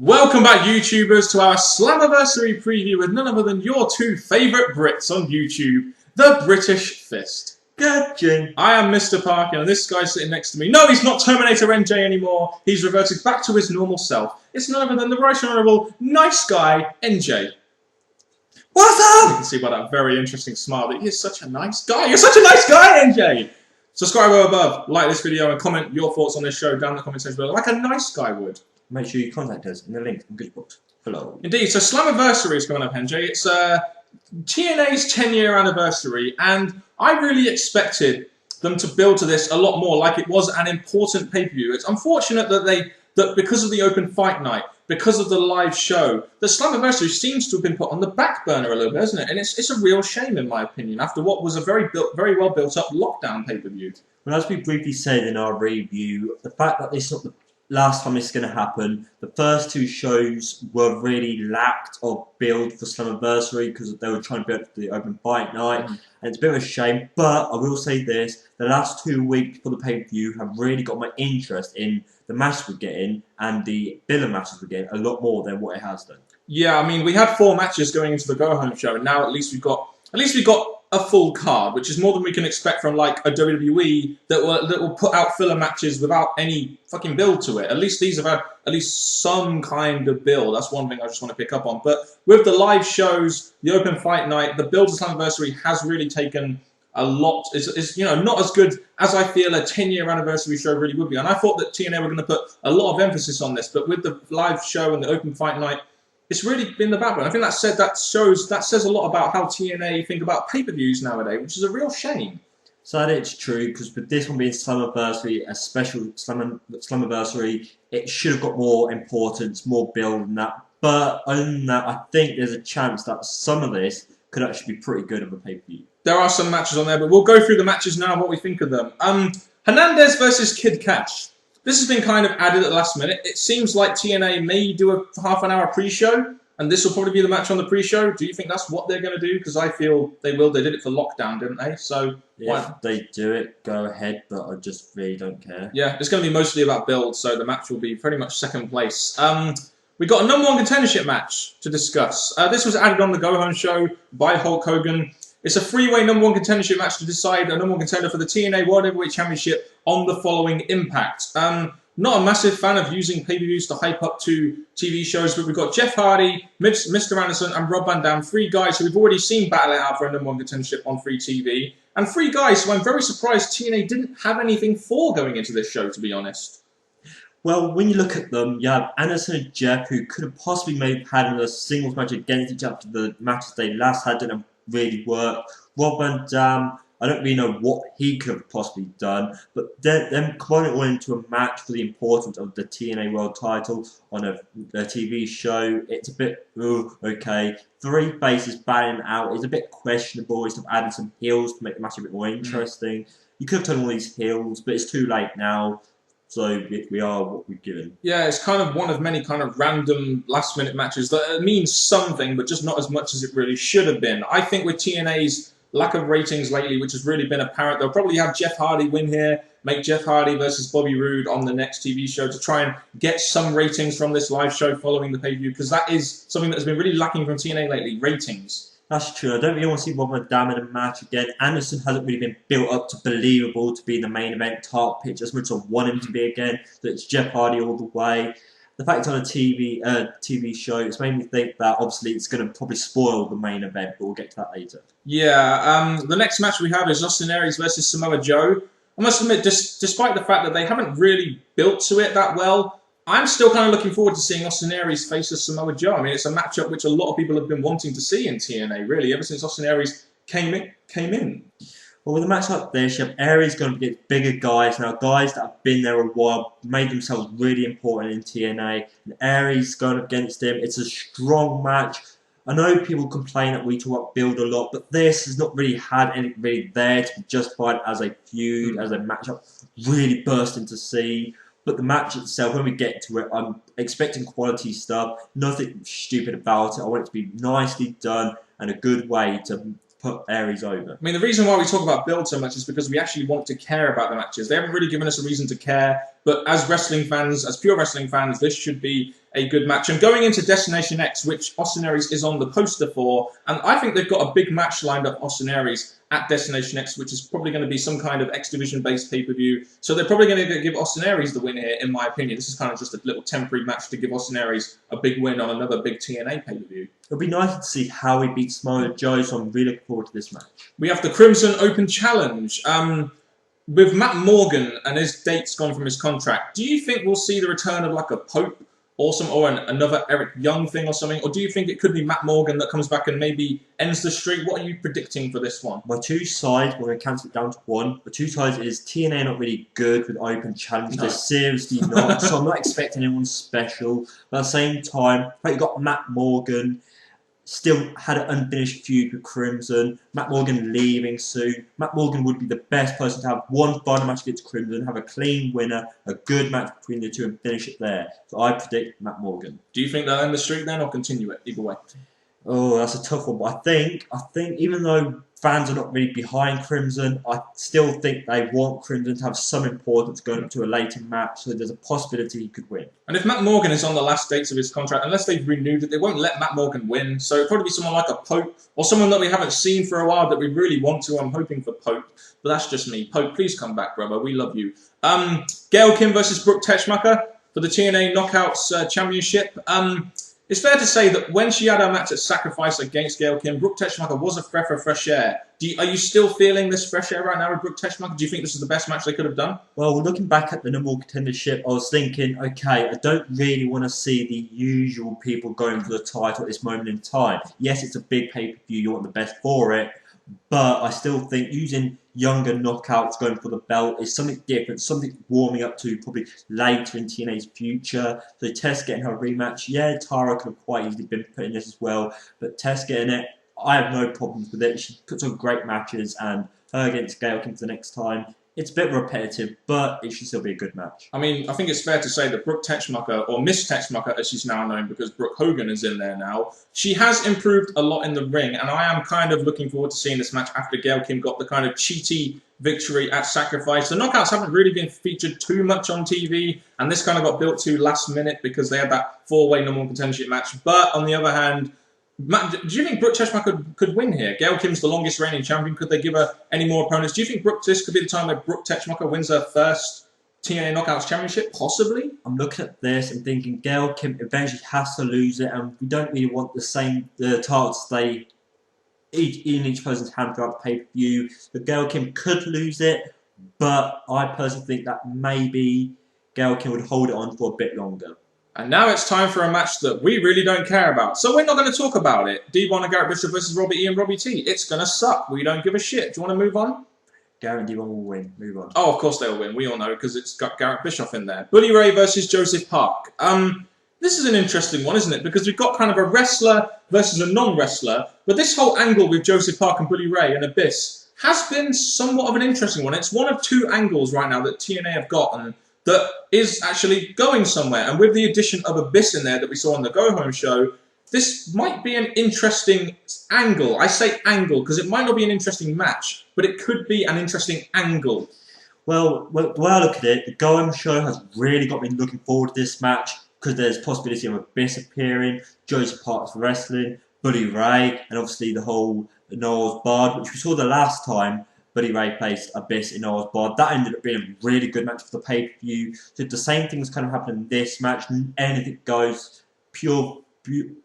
Welcome back, YouTubers, to our Slammiversary preview with none other than your two favourite Brits on YouTube, the British Fist. Gotcha. I am Mr. Parkin, and this guy sitting next to me, no, he's not Terminator NJ anymore. He's reverted back to his normal self. It's none other than the Right Honourable nice guy NJ. What's You up? can see by that very interesting smile that he is such a nice guy. You're such a nice guy, NJ. Subscribe over above, like this video, and comment your thoughts on this show down in the comment section below, like a nice guy would. Make sure you contact us in the link in the box below. Indeed, so Slammiversary is coming up, NJ. It's TNA's 10-year anniversary, and I really expected them to build to this a lot more, like it was an important pay-per-view. It's unfortunate that because of the open fight night, because of the live show, the Slammiversary seems to have been put on the back burner a little bit, hasn't it? And it's a real shame, in my opinion, after what was a very well built up lockdown pay-per-view. Well, as we briefly said in our review, the fact that this is not the last time this is going to happen, the first two shows were really lacked of build for Slammiversary because they were trying to build the open fight night, and it's a bit of a shame. But I will say this: the last 2 weeks before the pay-per-view have really got my interest in the matches we're getting and the build matches we're getting a lot more than what it has done. Yeah, I mean, we had 4 matches going into the go-home show, and now at least we've got a full card, which is more than we can expect from like a WWE that will put out filler matches without any fucking build to it. At least these have had at least some kind of build. That's one thing I just want to pick up on. But with the live shows, the open fight night, the build to Slammiversary has really taken a lot. It's not as good as I feel a 10-year anniversary show really would be. And I thought that TNA were going to put a lot of emphasis on this, but with the live show and the open fight night, it's really been the backbone. I think that says a lot about how TNA think about pay-per-views nowadays, which is a real shame. Sadly, it's true, because with this one being Slammiversary, a special Slammiversary, it should have got more importance, more build than that. But other than that, I think there's a chance that some of this could actually be pretty good of a pay-per-view. There are some matches on there, but we'll go through the matches now and what we think of them. Hernandez versus Kid Cash. This has been kind of added at the last minute. It seems like TNA may do a half-an-hour pre-show, and this will probably be the match on the pre-show. Do you think that's what they're going to do? Because I feel they will. They did it for lockdown, didn't they? So if they do it, go ahead, but I just really don't care. Yeah, it's going to be mostly about build, so the match will be pretty much second place. We got a #1 contendership match to discuss. This was added on the go-home show by Hulk Hogan. It's a 3-way #1 contendership match to decide a #1 contender for the TNA World Heavyweight Championship on the following Impact. Not a massive fan of using pay-per-views to hype up to TV shows, but we've got Jeff Hardy, Mr. Anderson, and Rob Van Dam, 3 guys who we've already seen battle it out for a #1 contendership on free TV, and 3 guys who I'm very surprised TNA didn't have anything for going into this show, to be honest. Well, when you look at them, you have Anderson and Jeff, who could have possibly had a singles match against each other after the matches they last had didn't really work. Rob Van Dam, I don't really know what he could have possibly done, but them combining it all into a match for the importance of the TNA World title on a TV show, it's a bit, okay. 3 faces battling out is a bit questionable. It's adding some heels to make the match a bit more interesting. You could have done all these heels, but it's too late now. So we are what we're given. Yeah, it's kind of one of many kind of random last-minute matches that means something, but just not as much as it really should have been. I think with TNA's lack of ratings lately, which has really been apparent, they'll probably have Jeff Hardy win here, make Jeff Hardy versus Bobby Roode on the next TV show to try and get some ratings from this live show following the pay-per-view, because that is something that has been really lacking from TNA lately, ratings. That's true. I don't really want to see Rob Van Dam in a match again. Anderson hasn't really been built up to believable to be the main event top pitch as much as I want him to be again. So it's Jeff Hardy all the way. The fact it's on a TV show, it's made me think that obviously it's going to probably spoil the main event, but we'll get to that later. Yeah, the next match we have is Austin Aries versus Samoa Joe. I must admit, despite the fact that they haven't really built to it that well, I'm still kind of looking forward to seeing Austin Aries face Samoa Joe. I mean, it's a matchup which a lot of people have been wanting to see in TNA, really, ever since Austin Aries came in. Well, with a match like this, you have Aries going to get bigger guys now, guys that have been there a while, made themselves really important in TNA, and Aries going up against him. It's a strong match. I know people complain that we talk about build a lot, but this has not really had anything really there to be justified as a feud, as a matchup really burst into see. But the match itself, when we get to it, I'm expecting quality stuff, nothing stupid about it. I want it to be nicely done and a good way to put Aries over. I mean, the reason why we talk about build so much is because we actually want to care about the matches. They haven't really given us a reason to care, but as wrestling fans, as pure wrestling fans, this should be a good match. And going into Destination X, which Austin Aries is on the poster for, and I think they've got a big match lined up, Austin Aries, at Destination X, which is probably going to be some kind of X Division-based pay-per-view. So they're probably going to give Austin Aries the win here, in my opinion. This is kind of just a little temporary match to give Austin Aries a big win on another big TNA pay-per-view. It'll be nice to see how he beats Samoa Joe, so I'm really looking forward to this match. We have the Crimson Open Challenge. With Matt Morgan and his dates gone from his contract, do you think we'll see the return of like a Pope or another Eric Young thing or something? Or do you think it could be Matt Morgan that comes back and maybe ends the streak? What are you predicting for this one? My two sides, we're going to cancel it down to one. The two sides is TNA not really good with Open Challenge. No. They're seriously not. So I'm not expecting anyone special. But at the same time, you've got Matt Morgan. Still had an unfinished feud with Crimson. Matt Morgan leaving soon. Matt Morgan would be the best person to have one final match against Crimson, have a clean winner, a good match between the two, and finish it there. So I predict Matt Morgan. Do you think they'll end the streak then, or continue it either way? Oh, that's a tough one. But I think even though fans are not really behind Crimson, I still think they want Crimson to have some importance going up to a later match, so there's a possibility he could win. And if Matt Morgan is on the last dates of his contract, unless they've renewed it, they won't let Matt Morgan win. So it'll probably be someone like a Pope, or someone that we haven't seen for a while that we really want to. I'm hoping for Pope, but that's just me. Pope, please come back, brother. We love you. Gail Kim versus Brooke Teschmacher for the TNA Knockouts Championship. It's fair to say that when she had her match at Sacrifice against Gail Kim, Brooke Teschmacher was a breath of fresh air. Are you still feeling this fresh air right now with Brooke Teschmacher? Do you think this is the best match they could have done? Well, looking back at the number one contendership, I was thinking, okay, I don't really want to see the usual people going for the title at this moment in time. Yes, it's a big pay-per-view, you want the best for it, but I still think using younger knockouts going for the belt is something different, something warming up to probably later in TNA's future. So Tess getting her rematch, yeah, Tara could have quite easily been put in this as well, but Tess getting it, I have no problems with it. She puts on great matches, and her against Gail Kim the next time, it's a bit repetitive, but it should still be a good match. I mean, I think it's fair to say that Brooke Teschmacher, or Miss Teschmacher as she's now known because Brooke Hogan is in there now, she has improved a lot in the ring, and I am kind of looking forward to seeing this match after Gail Kim got the kind of cheaty victory at Sacrifice. The knockouts haven't really been featured too much on TV, and this kind of got built to last minute because they had that four-way number one contendership match. But on the other hand, Matt, do you think Brooke Teschmacher could win here? Gail Kim's the longest reigning champion. Could they give her any more opponents? Do you think this could be the time where Brooke Teschmacher wins her first TNA Knockouts Championship? Possibly. I'm looking at this and thinking Gail Kim eventually has to lose it, and we don't really want the title to stay in each person's hand throughout the pay-per-view. So Gail Kim could lose it, but I personally think that maybe Gail Kim would hold it on for a bit longer. And now it's time for a match that we really don't care about. So we're not going to talk about it. D1 and Garrett Bishop versus Robbie E and Robbie T. It's going to suck. We don't give a shit. Do you want to move on? Garrett and D1 will win. Move on. Oh, of course they'll win. We all know because it's got Garrett Bischoff in there. Bully Ray versus Joseph Park. This is an interesting one, isn't it? Because we've got kind of a wrestler versus a non-wrestler. But this whole angle with Joseph Park and Bully Ray and Abyss has been somewhat of an interesting one. It's one of two angles right now that TNA have gotten that is actually going somewhere. And with the addition of Abyss in there that we saw on the Go Home show, this might be an interesting angle. I say angle because it might not be an interesting match, but it could be an interesting angle. Well, the way I look at it, the Go Home show has really got me looking forward to this match because there's possibility of Abyss appearing, Joseph Park's wrestling, Bully Ray, and obviously the whole Noel's Bard, which we saw the last time Bully Ray placed Abyss in Noel's Bard. That ended up being a really good match for the pay-per-view. So the same thing's kind of happened in this match. Anything goes, pure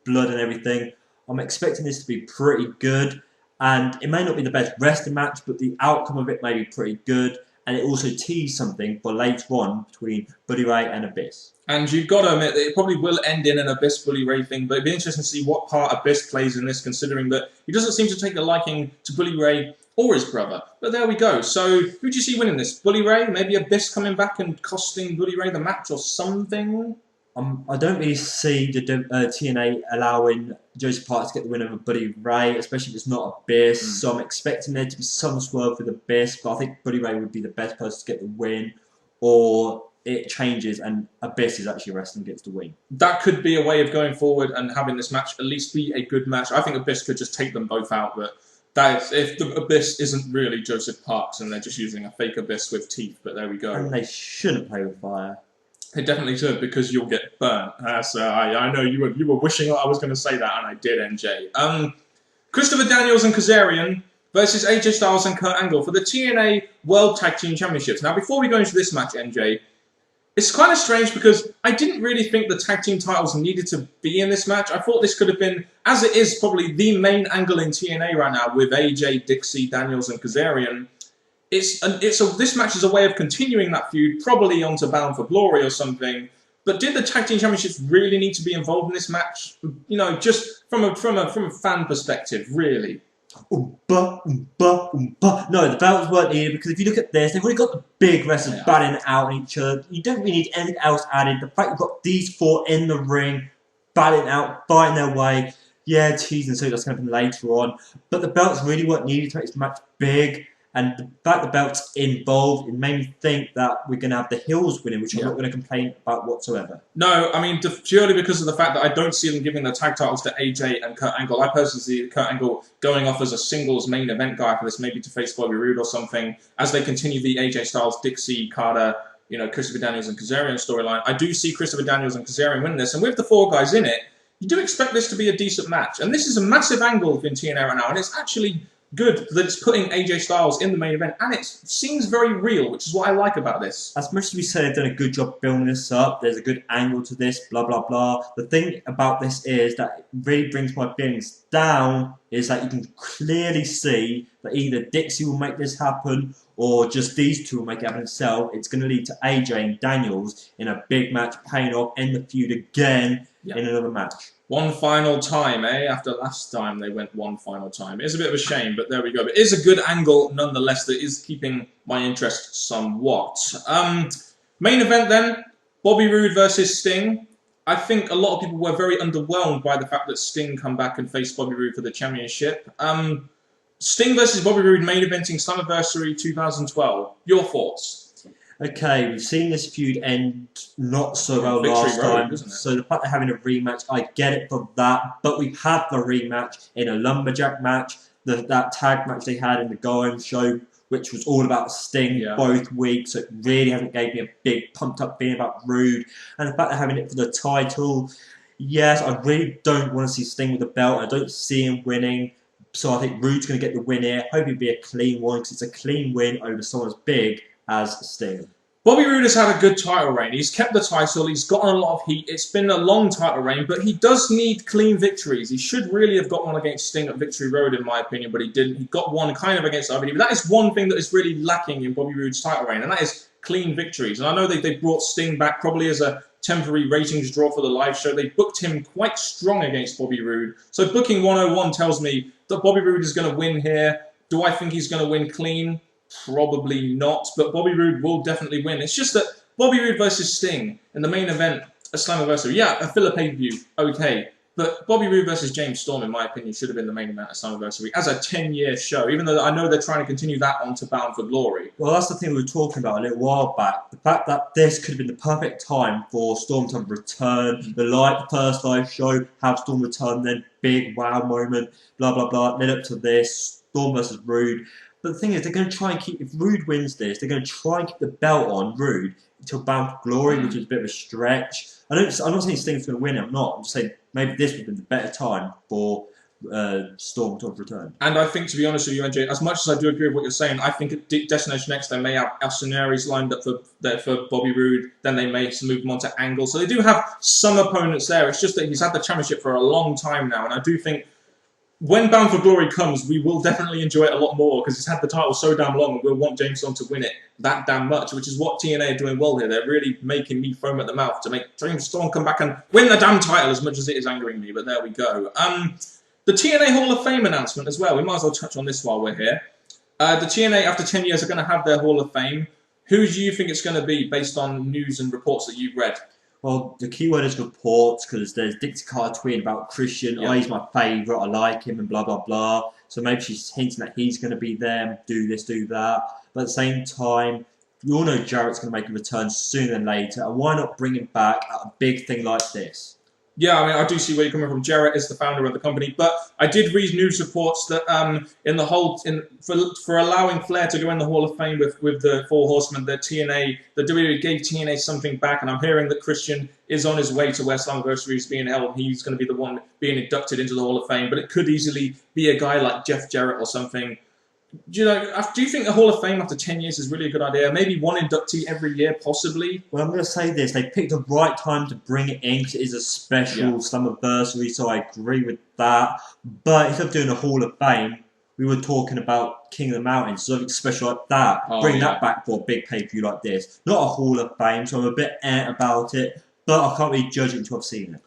blood and everything. I'm expecting this to be pretty good. And it may not be the best wrestling match, but the outcome of it may be pretty good. And it also teased something for later on between Bully Ray and Abyss. And you've got to admit that it probably will end in an Abyss-Bully Ray thing, but it'd be interesting to see what part Abyss plays in this, considering that he doesn't seem to take a liking to Bully Ray or his brother. But there we go. So who do you see winning this? Bully Ray? Maybe Abyss coming back and costing Bully Ray the match or something? I don't really see the TNA allowing Joseph Park to get the win over Bully Ray, especially if it's not Abyss. So I'm expecting there to be some swerve with Abyss, but I think Bully Ray would be the best person to get the win, or it changes and Abyss is actually wrestling gets the win. That could be a way of going forward and having this match at least be a good match. I think Abyss could just take them both out, but That is, if the Abyss isn't really Joseph Parks and they're just using a fake Abyss with teeth, but there we go. And they shouldn't play with fire. They definitely should, because you'll get burnt. So I know you were wishing I was going to say that, and I did, NJ. Christopher Daniels and Kazarian versus AJ Styles and Kurt Angle for the TNA World Tag Team Championships. Now, before we go into this match, NJ, it's kind of strange because I didn't really think the tag team titles needed to be in this match. I thought this could have been, as it is, probably the main angle in TNA right now with AJ, Dixie, Daniels, and Kazarian. This match is a way of continuing that feud, probably onto Bound for Glory or something. But did the tag team championships really need to be involved in this match? You know, just from a fan perspective, really. No, the belts weren't needed because if you look at this, they've already got the big wrestlers battling out each other. You don't really need anything else added. The fact you've got these four in the ring, battling out, fighting their way. Yeah, teasing so that's going to happen later on. But the belts really weren't needed to make this match big. And the fact the belt's involved, it made me think that we're going to have the heels winning, which I'm not going to complain about whatsoever. No, I mean, purely because of the fact that I don't see them giving the tag titles to AJ and Kurt Angle. I personally see Kurt Angle going off as a singles main event guy for this, maybe to face Bobby Roode or something, as they continue the AJ Styles, Dixie, Carter, you know, Christopher Daniels and Kazarian storyline. I do see Christopher Daniels and Kazarian winning this, and with the four guys in it, you do expect this to be a decent match. And this is a massive angle in TNA right now, and it's actually good that it's putting AJ Styles in the main event, and it seems very real, which is what I like about this. As much as we say they've done a good job building this up, there's a good angle to this, blah, blah, blah. The thing about this is that it really brings my feelings down, is that you can clearly see that either Dixie will make this happen, or just these two will make it happen themselves. It's going to lead to AJ and Daniels in a big match, paying off, end the feud again in another match. One final time, eh? After last time they went one final time. It is a bit of a shame, but there we go. But it is a good angle nonetheless that is keeping my interest somewhat. Main event then, Bobby Roode versus Sting. I think a lot of people were very underwhelmed by the fact that Sting come back and face Bobby Roode for the championship. Sting versus Bobby Roode main eventing Slammiversary 2012. Your thoughts? Okay, we've seen this feud end not so well last time, so the fact they're having a rematch, I get it for that, but we've had the rematch in a lumberjack match, that tag match they had in the Go-Home show, which was all about Sting both weeks, so it really hasn't gave me a big pumped up feeling about Roode, and the fact they're having it for the title, yes, I really don't want to see Sting with the belt, I don't see him winning, so I think Roode's going to get the win here, hope it'll be a clean one, because it's a clean win over someone as big as Sting. Bobby Roode has had a good title reign. He's kept the title. He's gotten a lot of heat. It's been a long title reign, but he does need clean victories. He should really have got one against Sting at Victory Road, in my opinion, but he didn't. He got one kind of against RVD. But that is one thing that is really lacking in Bobby Roode's title reign, and that is clean victories. And I know they brought Sting back probably as a temporary ratings draw for the live show. They booked him quite strong against Bobby Roode. So booking 101 tells me that Bobby Roode is going to win here. Do I think he's going to win clean? Probably not, but Bobby Roode will definitely win. It's just that Bobby Roode versus Sting in the main event at Slammiversary, yeah, a filler pay-per-view, okay, but Bobby Roode versus James Storm, in my opinion, should have been the main event at Slammiversary as a 10-year show, even though I know they're trying to continue that on to Bound for Glory. Well, that's the thing we were talking about a little while back. The fact that this could have been the perfect time for Storm to return, the first live show, have Storm return, then big wow moment, blah, blah, blah, led up to this, Storm versus Roode. But the thing is, they're going to try and keep, if Roode wins this, they're going to try and keep the belt on Roode until Bound for Glory, which is a bit of a stretch. I'm not saying Sting's going to win, I'm not. I'm just saying maybe this would have been the better time for Storm to return. And I think, to be honest with you, NJ, as much as I do agree with what you're saying, I think at Destination X they may have Austin Aries lined up for Bobby Roode, then they may move him on to Angle. So they do have some opponents there. It's just that he's had the championship for a long time now, and I do think when Bound for Glory comes, we will definitely enjoy it a lot more because he's had the title so damn long and we'll want James Storm to win it that damn much, which is what TNA are doing well here. They're really making me foam at the mouth to make James Storm come back and win the damn title as much as it is angering me, but there we go. The TNA Hall of Fame announcement as well. We might as well touch on this while we're here. The TNA, after 10 years, are going to have their Hall of Fame. Who do you think it's going to be based on news and reports that you've read? Well, the key word is reports, because there's Dixie Carter tweeting about Christian, oh, he's my favourite, I like him, and blah, blah, blah. So maybe she's hinting that he's going to be there, do this, do that. But at the same time, you all know Jarrett's going to make a return sooner than later, and why not bring him back at a big thing like this? Yeah, I mean, I do see where you're coming from. Jarrett is the founder of the company, but I did read news reports that for allowing Flair to go in the Hall of Fame with the Four Horsemen, the WWE gave TNA something back, and I'm hearing that Christian is on his way to where Slammiversary is being held. He's going to be the one being inducted into the Hall of Fame, but it could easily be a guy like Jeff Jarrett or something. Do you think the Hall of Fame after 10 years is really a good idea? Maybe one inductee every year, possibly? Well, I'm going to say this. They picked the right time to bring it in because it is a special Slammiversary, so I agree with that. But instead of doing a Hall of Fame, we were talking about King of the Mountain, something special like that. Bring that back for a big pay-per-view like this. Not a Hall of Fame, so I'm a bit about it, but I can't really judge it until I've seen it.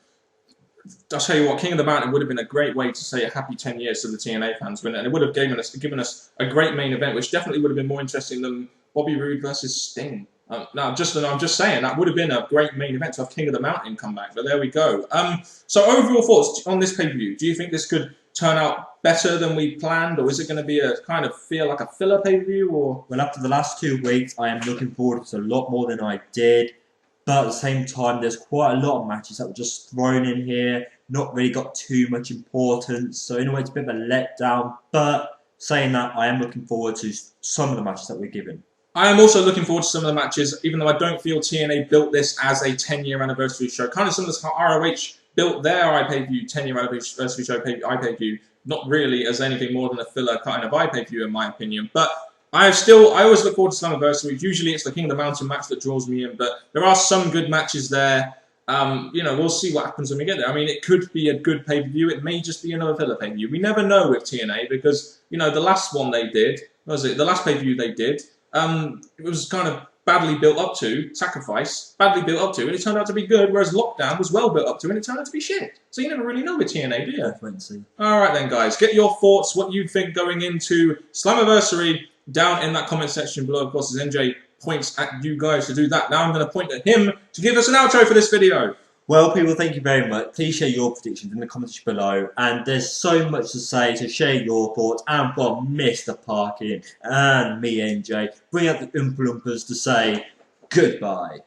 I'll tell you what, King of the Mountain would have been a great way to say a happy 10 years to the TNA fans, wouldn't it? And it would have given us a great main event, which definitely would have been more interesting than Bobby Roode versus Sting. I'm just saying, that would have been a great main event to have King of the Mountain come back, but there we go. So overall thoughts on this pay-per-view. Do you think this could turn out better than we planned, or is it going to be a kind of feel like a filler pay-per-view? Or Well, after the last 2 weeks, I am looking forward to a lot more than I did. But at the same time, there's quite a lot of matches that were just thrown in here, not really got too much importance. So in a way, it's a bit of a letdown. But saying that, I am looking forward to some of the matches that we're given. I am also looking forward to some of the matches, even though I don't feel TNA built this as a 10-year anniversary show. Kind of similar to how ROH built their iPay-per-view 10-year anniversary show iPay-per-view, not really as anything more than a filler kind of iPay-per-view in my opinion. But I always look forward to Slammiversary. Usually it's the King of the Mountain match that draws me in, but there are some good matches there. We'll see what happens when we get there. I mean, it could be a good pay-per-view. It may just be another filler pay-per-view. We never know with TNA because, the last one they did, the last pay-per-view they did, it was kind of badly built up to, Sacrifice, badly built up to, and it turned out to be good, whereas Lockdown was well built up to, and it turned out to be shit. So you never really know with TNA, do you? Alright then, guys. Get your thoughts, what you think going into Slammiversary down in that comment section below. Of course, as NJ points at you guys to do that. Now I'm going to point at him to give us an outro for this video. Well, people, thank you very much. Please share your predictions in the comments below. And there's so much to say, so share your thoughts. And from Mr. Parkin and me, NJ, bring out the Oompa Loompas to say goodbye.